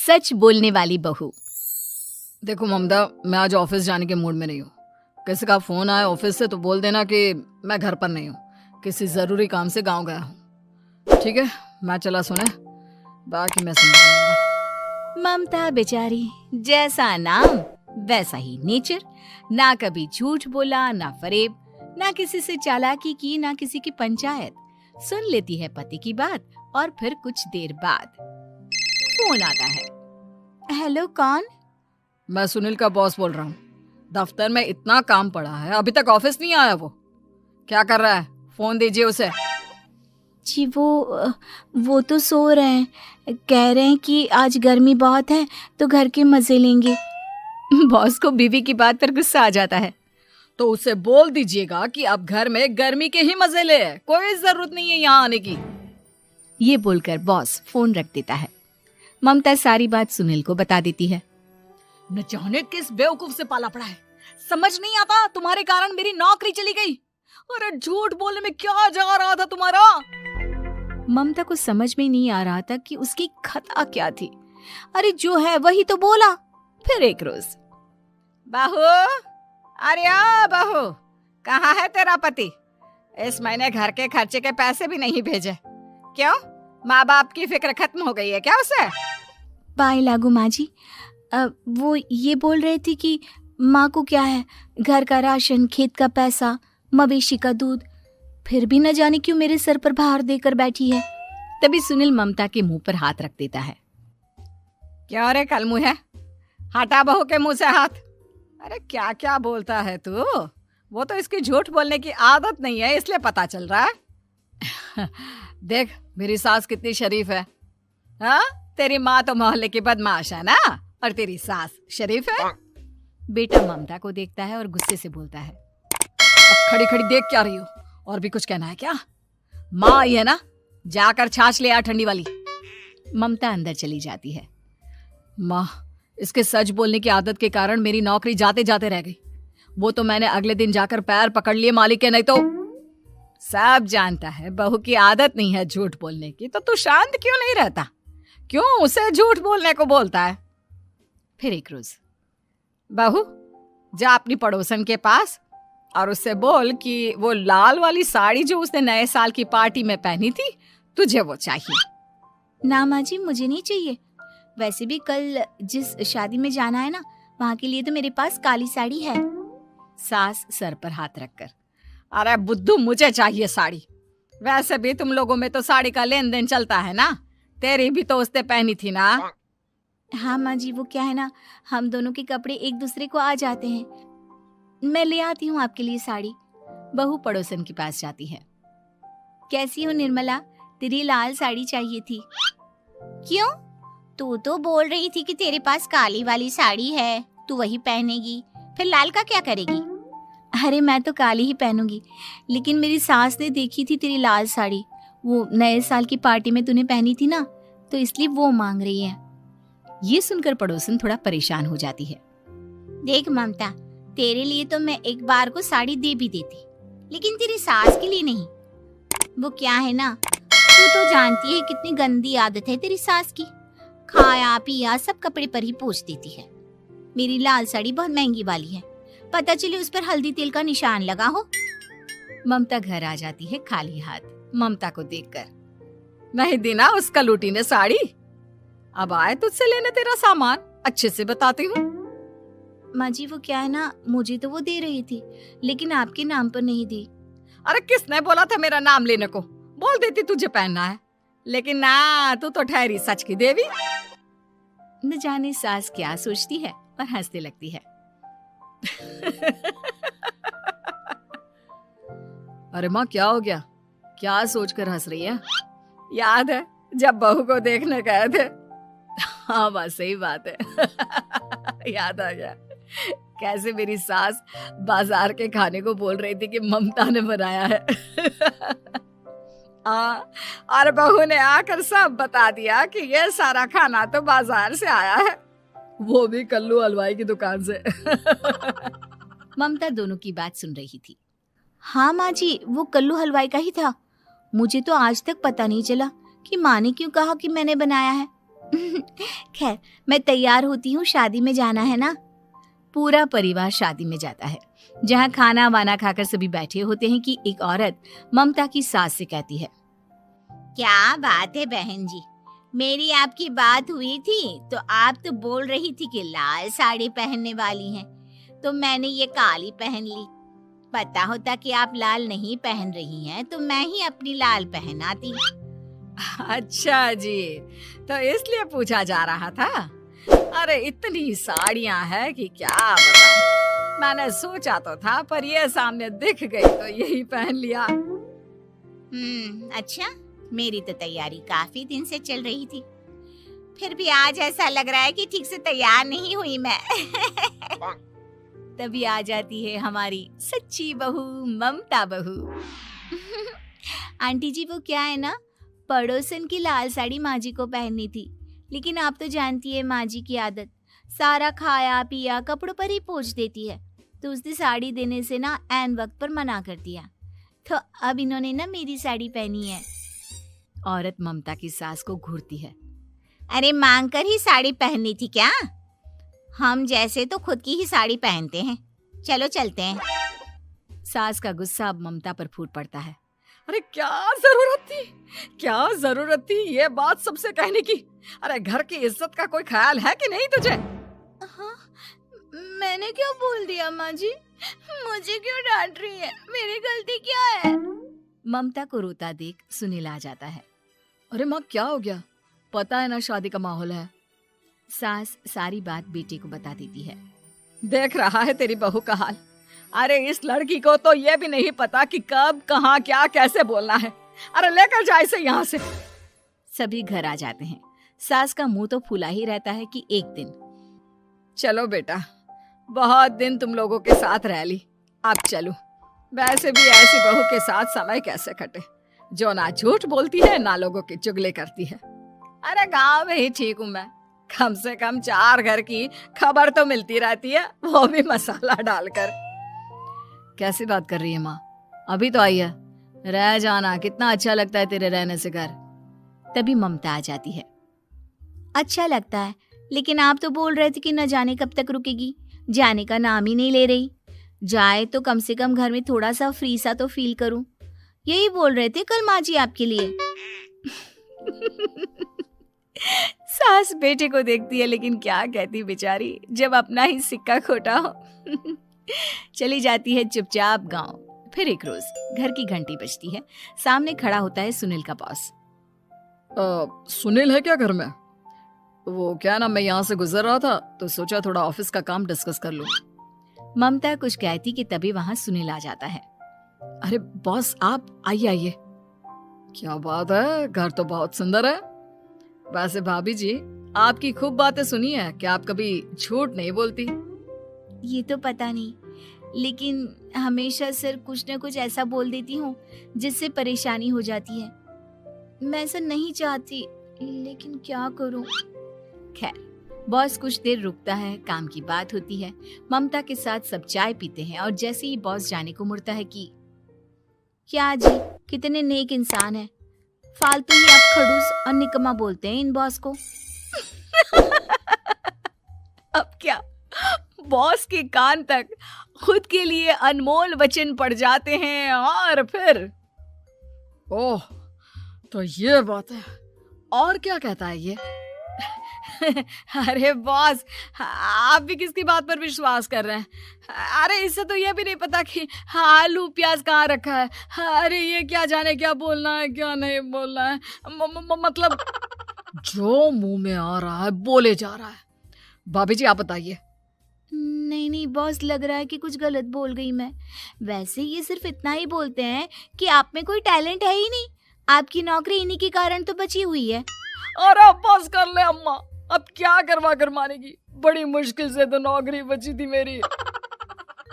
सच बोलने वाली बहू। देखो ममता, मैं आज ऑफिस जाने के मूड में नहीं हूँ। किसी का फोन आया ऑफिस से तो बोल देना कि मैं घर पर नहीं हूँ, किसी जरूरी काम से गांव गया हूँ। ठीक है, मैं चला सोने, बाकी मैं संभालूंगा। ममता बेचारी, जैसा नाम वैसा ही नेचर। ना कभी झूठ बोला, ना फरेब, ना किसी से चालाकी की, ना किसी की पंचायत। सुन लेती है पति की बात और फिर कुछ देर बाद फोन आता है। हेलो, कौन? मैं सुनील का बॉस बोल रहा हूँ। दफ्तर में इतना काम पड़ा है, अभी तक ऑफिस नहीं आया। वो क्या कर रहा है? फोन दीजिए उसे। जी वो तो सो रहे हैं, कह रहे हैं कि आज गर्मी बहुत है तो घर के मजे लेंगे। बॉस को बीवी की बात पर गुस्सा आ जाता है। तो उसे बोल दीजिएगा कि अब घर में गर्मी के ही मजे ले, कोई जरूरत नहीं है यहाँ आने की। ये बोलकर बॉस फोन रख देता है। ममता सारी बात सुनील को बता देती है। न जाने किस बेवकूफ से पाला पड़ा है, समझ नहीं आता। तुम्हारे कारण मेरी नौकरी चली गई। अरे झूठ बोलने में क्या जा रहा था तुम्हारा? ममता को समझ में नहीं आ रहा था कि उसकी खता क्या थी। अरे जो है वही तो बोला। फिर एक रोज, बहू, अरे आ बहू, कहाँ है तेरा पति? इस महीने घर के खर्चे के पैसे भी नहीं भेजे। क्यों, माँ बाप की फिक्र खत्म हो गई है क्या उसे? पाए लागू माँ जी, वो ये बोल रहे थे कि माँ को क्या है, घर का राशन, खेत का पैसा, मवेशी का दूध, फिर भी न जाने क्यों मेरे सर पर भार देकर बैठी है। तभी सुनील ममता के मुंह पर हाथ रख देता है। क्यों रे कलमुँह है, हटा बहू के मुंह से हाथ। अरे क्या क्या बोलता है तू? वो तो इसकी झूठ बोलने की आदत नहीं है, इसलिए पता चल रहा है। देख मेरी सास कितनी शरीफ है। हाँ, तेरी माँ तो मोहल्ले की बदमाश है ना, और तेरी सास शरीफ है। बेटा ममता को देखता है और गुस्से से बोलता है। अब खड़ी खड़ी देख क्या रही हो? और भी कुछ कहना है क्या? माँ आई है ना, जाकर छाछ ले आ ठंडी वाली। ममता अंदर चली जाती है। माँ, इसके सच बोलने की आदत के कारण मेरी नौकरी जाते जाते रह गई। वो तो मैंने अगले दिन जाकर पैर पकड़ लिए मालिक के, नहीं तो। सब जानता है बहू की आदत नहीं है झूठ बोलने की, तो तू शांत क्यों नहीं रहता? क्यों उसे झूठ बोलने को बोलता है? फिर एक रोज, बहू, जा अपनी पड़ोसन के पास और उससे बोल कि वो लाल वाली साड़ी जो उसने नए साल की पार्टी में पहनी थी, तुझे वो चाहिए। ना माँ जी, मुझे नहीं चाहिए। वैसे भी कल जिस शादी में जाना है ना, वहाँ के लिए तो मेरे पास काली साड़ी है। सास सर पर हाथ रखकर, अरे बुद्धू, मुझे चाहिए साड़ी। वैसे भी तुम लोगों में तो साड़ी का लेन देन चलता है ना, तेरी भी तो उसने पहनी थी ना। हाँ माँ जी, वो क्या है ना, हम दोनों के कपड़े एक दूसरे को आ जाते हैं। मैं ले आती हूँ आपके लिए साड़ी। बहू पड़ोसन के पास जाती है। कैसी हो निर्मला, तेरी लाल साड़ी चाहिए थी। क्यों? तू तो बोल रही थी कि तेरे पास काली वाली साड़ी है, तू वही पहनेगी, फिर लाल का क्या करेगी? अरे मैं तो काली ही पहनूंगी, लेकिन मेरी सास ने देखी थी तेरी लाल साड़ी, वो नए साल की पार्टी में तूने पहनी थी ना, तो इसलिए वो मांग रही है। ये सुनकर पड़ोसन थोड़ा परेशान हो जाती है। देख ममता, तेरे लिए तो मैं एक बार को साड़ी दे भी देती, लेकिन तेरी सास के लिए नहीं। वो क्या है ना, तू तो जानती है कितनी गंदी आदत है तेरी सास की, खाया पिया सब कपड़े पर ही पोंछ देती है। मेरी लाल साड़ी बहुत महंगी वाली है, पता चले उस पर हल्दी तेल का निशान लगा हो। ममता घर आ जाती है खाली हाथ, ममता को देखकर। नहीं दी ना उस कलूटी ने साड़ी, अब आए तुझसे लेने तेरा सामान, अच्छे से बताती हूँ। माँ जी, वो क्या है ना, मुझे तो वो दे रही थी, लेकिन आपके नाम पर नहीं दी। अरे किसने बोला था मेरा नाम लेने को? बोल देती तुझे पहनना है, लेकिन ना, तू तो ठहरी सच की देवी। न जाने सास क्या सोचती है और हंसने लगती है। अरे माँ, क्या हो गया? क्या सोचकर हंस रही है? याद है जब बहू को देखने गए थे? हाँ माँ, सही बात है। याद आ गया कैसे मेरी सास बाजार के खाने को बोल रही थी कि ममता ने बनाया है। और बहू ने आकर सब बता दिया कि ये सारा खाना तो बाजार से आया है, वो भी कल्लू हलवाई की दुकान से। ममता दोनों की बात सुन रही थी। हाँ माँ जी, वो कल्लू हलवाई का ही था। मुझे तो आज तक पता नहीं चला कि माँ ने क्यों कहा कि मैंने बनाया है। खैर, मैं तैयार होती हूँ, शादी में जाना है ना। पूरा परिवार शादी में जाता है, जहाँ खाना वाना खाकर सभी बैठे होते हैं कि एक औरत ममता की सास से कहती है, क्या बात है बहन जी, मेरी आपकी बात हुई थी तो आप तो बोल रही थी कि लाल साड़ी पहनने वाली हैं, तो मैंने ये काली पहन ली। पता होता कि आप लाल नहीं पहन रही हैं तो मैं ही अपनी लाल पहनाती। अच्छा जी, तो इसलिए पूछा जा रहा था। अरे इतनी साड़ियां हैं कि क्या बताऊं। मैंने सोचा तो था, पर ये सामने दिख गई तो यही पहन लिया। अच्छा, मेरी तो तैयारी काफी दिन से चल रही थी, फिर भी आज ऐसा लग रहा है कि ठीक से तैयार नहीं हुई मैं। तभी आ जाती है हमारी सच्ची बहू, ममता बहू। आंटी जी, वो क्या है ना, पड़ोसन की लाल साड़ी माँ जी को पहननी थी, लेकिन आप तो जानती है माँ जी की आदत, सारा खाया पिया कपड़ों पर ही पोंछ देती है, तो उसने साड़ी देने से ना ऐन वक्त पर मना कर दिया, तो अब इन्होंने ना मेरी साड़ी पहनी है। औरत ममता की सास को घूरती है, अरे मांग कर ही साड़ी पहननी थी क्या? हम जैसे तो खुद की ही साड़ी पहनते हैं, चलो चलते हैं। सास का गुस्सा अब ममता पर फूट पड़ता है। अरे क्या जरूरत थी ये बात सबसे कहने की? अरे घर की इज्जत का कोई ख्याल है कि नहीं तुझे? हाँ, मैंने क्या बोल दिया माँ जी? मुझे क्यों डांट रही है? मेरी गलती क्या है? ममता को रोता देख सुनील आ जाता है। अरे माँ, क्या हो गया? पता है ना शादी का माहौल है। सास सारी बात बेटे को बता देती है। देख रहा है तेरी बहू का हाल। अरे इस लड़की को तो ये भी नहीं पता कि कब कहाँ क्या कैसे बोलना है। अरे लेकर जा इसे यहाँ से। सभी घर आ जाते हैं। सास का मुंह तो फूला ही रहता है कि एक दिन, चलो बेटा, बहुत दिन तुम लोगों के साथ रह ली, अब चलो। वैसे भी ऐसी बहू के साथ समय कैसे कटे, जो ना झूठ बोलती है ना लोगों की चुगली करती है। अरे गांव में ही ठीक हूँ मैं, कम से कम 4 घर की खबर तो मिलती रहती है, वो भी मसाला डालकर। कैसी बात कर रही है माँ? अभी तो आई है, रह जाना, कितना अच्छा लगता है तेरे रहने से घर। तभी ममता आ जाती है। अच्छा लगता है, लेकिन आप तो बोल रहे थे कि न जाने कब तक रुकेगी, जाने का नाम ही नहीं ले रही। जाए तो कम से कम घर में थोड़ा सा फ्री सा तो फील करूं, यही बोल रहे थे कल माँ जी आपके लिए। सास बेटे को देखती है, लेकिन क्या कहती बेचारी, जब अपना ही सिक्का खोटा हो। चली जाती है चुपचाप गांव। फिर एक रोज घर की घंटी बजती है। सामने खड़ा होता है सुनील का बॉस। सुनील है क्या घर में? वो क्या ना, मैं यहाँ से गुजर रहा था तो सोचा थोड़ा ऑफिस का काम डिस्कस कर लूं। ममता कुछ कहती कि तभी वहां सुनील आ जाता है। अरे बॉस, आप आइए आइए। क्या बात है, घर तो बहुत सुंदर है। वैसे भाभी जी, आपकी खूब बातें सुनी है कि आप कभी झूठ नहीं बोलती। ये तो पता नहीं, लेकिन हमेशा सर कुछ न कुछ ऐसा बोल देती हूँ जिससे परेशानी हो जाती है। मैं ऐसा नहीं चाहती, लेकिन क्या करूँ। खैर, बॉस कुछ देर रुकता है, काम की बात होती है। ममता के साथ सब चाय पीते हैं और जैसे ही बॉस जाने को मुड़ता है कि क्या जी, कितने नेक इंसान है, फालतू ही आप खड़ूस और निकम्मा बोलते हैं इन बॉस को। अब क्या, बॉस के कान तक खुद के लिए अनमोल वचन पड़ जाते हैं और फिर ओह, तो ये बात है। और क्या कहता है ये? अरे बॉस, आप भी किसकी बात पर विश्वास कर रहे हैं? अरे इससे तो ये भी नहीं पता कि आलू प्याज कहाँ रखा है। अरे ये क्या जाने क्या बोलना है क्या नहीं बोलना है। मतलब जो मुंह में आ रहा है बोले जा रहा है। भाभी जी, आप बताइए। नहीं नहीं बॉस, लग रहा है कि कुछ गलत बोल गई मैं। वैसे ये सिर्फ इतना ही बोलते हैं कि आप में कोई टैलेंट है ही नहीं, आपकी नौकरी इन्हीं के कारण तो बची हुई है। अरे बस कर ले अम्मा, अब क्या करवा कर मानेगी, बड़ी मुश्किल से तो नौकरी बची थी मेरी।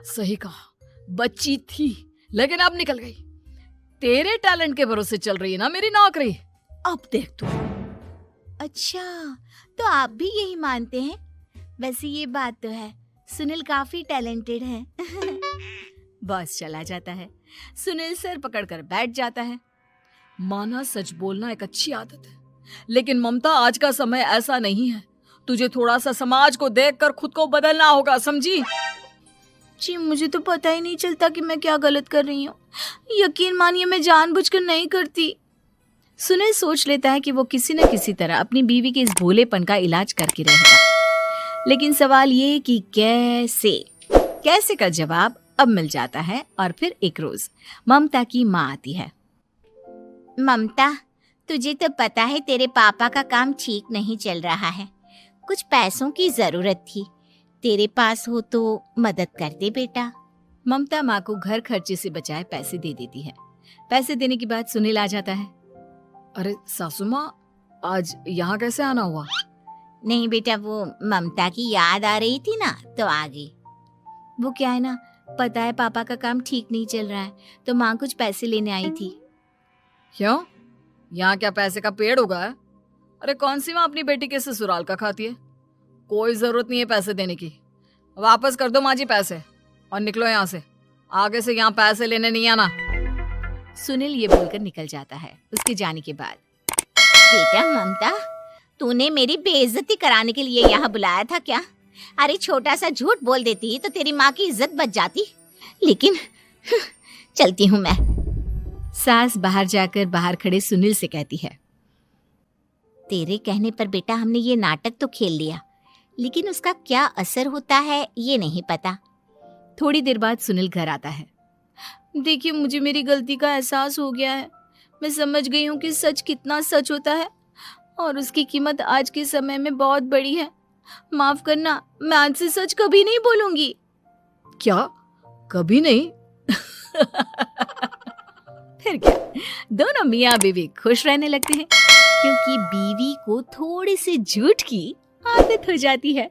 सही कहा, बची थी, लेकिन अब निकल गई। तेरे टैलेंट के भरोसे चल रही है ना मेरी नौकरी, अब देख तू। अच्छा, तो आप भी यही मानते हैं? वैसे ये बात तो है, सुनील काफी टैलेंटेड है। बॉस चला जाता है। सुनील सर पकड़कर बैठ जाता है। माना सच बोलना एक अच्छी आदत है, लेकिन ममता, आज का समय ऐसा नहीं है। तुझे थोड़ा सा समाज को देखकर खुद को बदलना होगा, समझी? जी मुझे तो पता ही नहीं चलता कि मैं क्या गलत कर रही हूँ। यकीन मानिए मैं जानबूझकर नहीं करती। सुनील सोच लेता है कि वो किसी न किसी तरह अपनी बीवी के इस भोलेपन का इलाज करके रहेगा, लेकिन सवाल ये कि कैसे का जवाब अब मिल जाता है। और फिर एक रोज ममता की माँ आती है। ममता, तुझे तो पता है तेरे पापा का काम ठीक नहीं चल रहा है, कुछ पैसों की जरूरत थी, तेरे पास हो तो मदद कर दे बेटा। ममता माँ को घर खर्चे से बचाए पैसे दे देती है। पैसे देने के बाद सुनील आ जाता है। अरे सासू माँ, आज यहाँ कैसे आना हुआ? नहीं बेटा, वो ममता की याद आ रही थी ना तो आ गई। वो क्या है ना, पता है पापा का काम ठीक नहीं चल रहा है, तो माँ कुछ पैसे लेने आई थी। क्यों? यहाँ क्या पैसे का पेड़ उगा है? अरे कौन सी माँ अपनी बेटी के ससुराल का खाती है? कोई जरूरत नहीं है पैसे देने की। वापस कर दो माँ जी पैसे और निकलो यहाँ से। आगे से यहाँ पैसे लेने नहीं आना। सुनील ये बोलकर निकल जाता है। उसके जाने के बाद, बेटा ममता, तूने मेरी बेइज्जती कराने के लिए यहाँ बुलाया था क्या? अरे छोटा सा झूठ बोल देती तो तेरी माँ की इज्जत बच जाती, लेकिन चलती हूँ मैं। सास बाहर जाकर बाहर खड़े सुनील से कहती है, तेरे कहने पर बेटा हमने ये नाटक तो खेल लिया, लेकिन उसका क्या असर होता है ये नहीं पता। थोड़ी देर बाद सुनील घर आता है। देखिए, मुझे मेरी गलती का एहसास हो गया है। मैं समझ गई हूँ कि सच कितना सच होता है और उसकी कीमत आज के समय में बहुत बड़ी है। माफ करना, मैं आज से सच कभी नहीं बोलूंगी। क्या? कभी नहीं? फिर क्या, दोनों मियाँ बीवी खुश रहने लगते हैं, क्योंकि बीवी को थोड़े से झूठ की आदत हो जाती है।